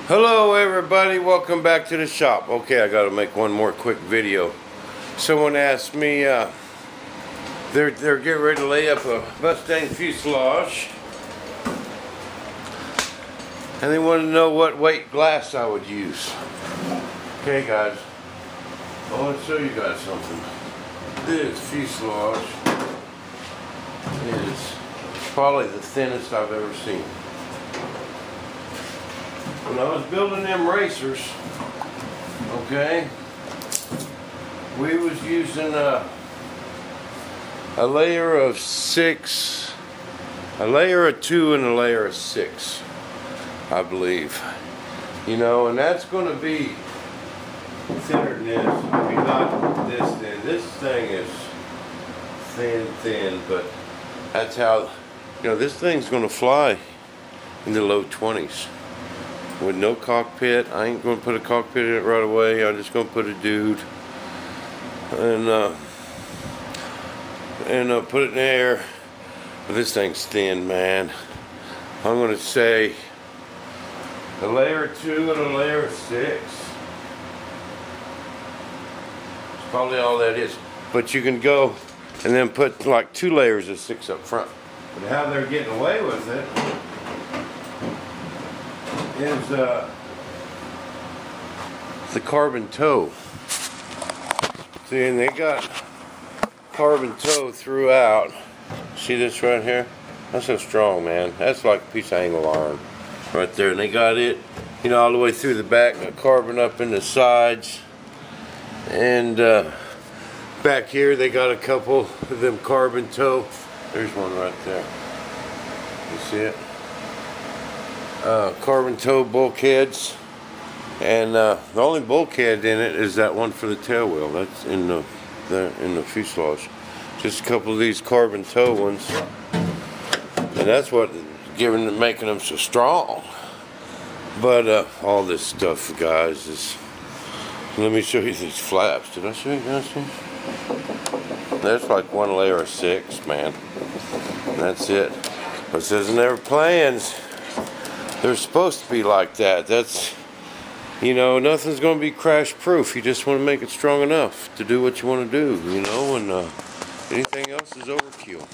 Hello everybody, welcome back to the shop. Okay, I gotta make one more quick video. Someone asked me, they're getting ready to lay up a Mustang fuselage, and they want to know what weight glass I would use. Okay guys, I want to show you guys something. This fuselage is probably the thinnest I've ever seen. When I was building them racers, okay, we was using a layer of 6, a layer of 2 and a layer of 6, I believe. You know, and that's going to be thinner than this. I mean, not this thin. This thing is thin, but that's how, you know, this thing's going to fly in the low 20s. With no cockpit. I ain't going to put a cockpit in it right away. I'm just going to put a dude and put it in the air. But this thing's thin, man. I'm going to say a layer 2 and a layer 6. It's probably all that is. But you can go and then put like 2 layers of 6 up front. But how they're getting away with it is the carbon toe. See, and they got carbon toe throughout. See this right here? That's so strong, man. That's like a piece of angle iron right there. And they got it, you know, all the way through the back, got carbon up in the sides. And back here they got a couple of them carbon toe. There's one right there. You see it? Carbon toe bulkheads, and the only bulkhead in it is that one for the tail wheel. That's in the fuselage. Just a couple of these carbon toe ones, and that's what making them so strong. But all this stuff, guys, is. Let me show you these flaps. Did I show you guys these? That's like 1 layer of 6, man. And that's it. But it says in their plans, they're supposed to be like that. That's, you know, nothing's going to be crash proof. You just want to make it strong enough to do what you want to do, you know, and anything else is overkill.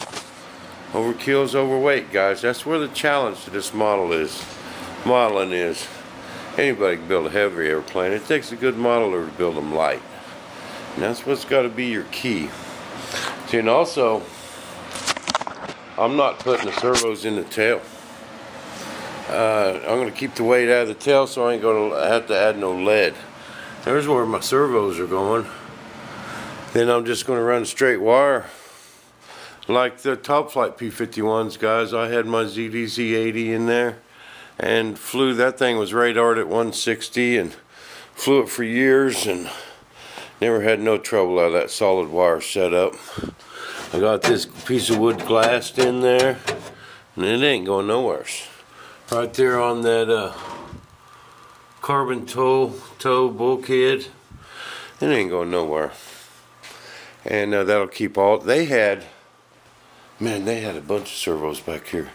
Overkill is overweight, guys. That's where the challenge to this modeling is. Anybody can build a heavy airplane. It takes a good modeler to build them light. And that's what's got to be your key. See, and also, I'm not putting the servos in the tail. I'm going to keep the weight out of the tail, so I ain't going to have to add no lead. There's where my servos are going. Then I'm just going to run a straight wire. Like the top flight P-51s, guys, I had my ZDZ-80 in there and flew. That thing was radared at 160 and flew it for years and never had no trouble out of that solid wire setup. I got this piece of wood glassed in there, and it ain't going nowhere. Right there on that carbon toe bulkhead, it ain't going nowhere. And that'll keep all. They had a bunch of servos back here.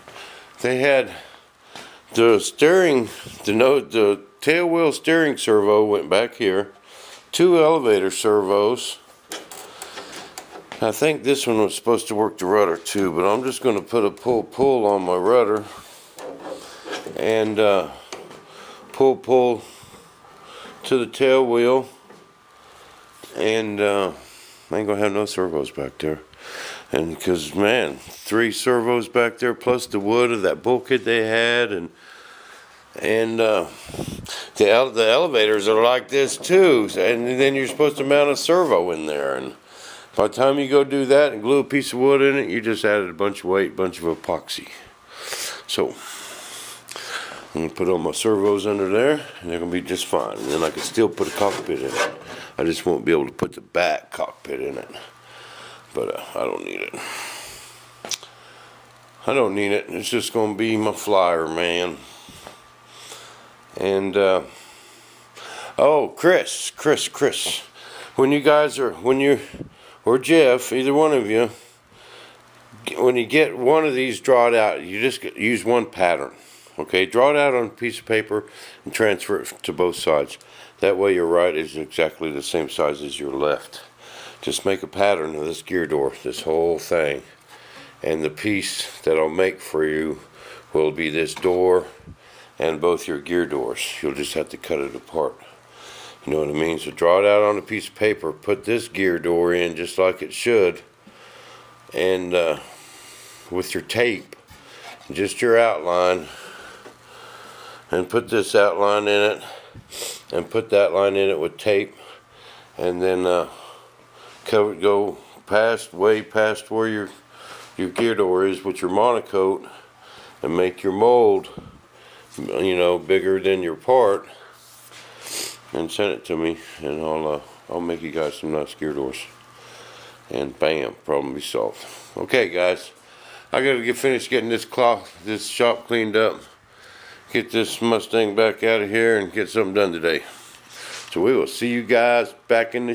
They had the steering, the tail wheel steering servo went back here. 2 elevator servos. I think this one was supposed to work the rudder too, but I'm just going to put a pull on my rudder and pull to the tail wheel, and I ain't gonna have no servos back there. And because, man, 3 servos back there plus the wood of that bulkhead they had, and the elevators are like this too, and then you're supposed to mount a servo in there, and by the time you go do that and glue a piece of wood in it, you just added a bunch of weight, bunch of epoxy. So I'm going to put all my servos under there, and they're going to be just fine. And then I can still put a cockpit in it. I just won't be able to put the back cockpit in it. But I don't need it. I don't need it. It's just going to be my flyer, man. And, oh, Chris. When you guys are, or Jeff, either one of you, when you get one of these drawn out, you just use one pattern. Okay, draw it out on a piece of paper and transfer it to both sides. That way your right is exactly the same size as your left. Just make a pattern of this gear door, this whole thing. And the piece that I'll make for you will be this door and both your gear doors. You'll just have to cut it apart. You know what I mean? So draw it out on a piece of paper, put this gear door in just like it should, and with your tape, just your outline, and put this outline in it, and put that line in it with tape, and then cover it, go way past where your gear door is with your monocoat, and make your mold, you know, bigger than your part, and send it to me, and I'll make you guys some nice gear doors. And bam, problem be solved. Okay, guys, I gotta get finished getting this shop cleaned up, get this Mustang back out of here, and get something done today. So we will see you guys back in the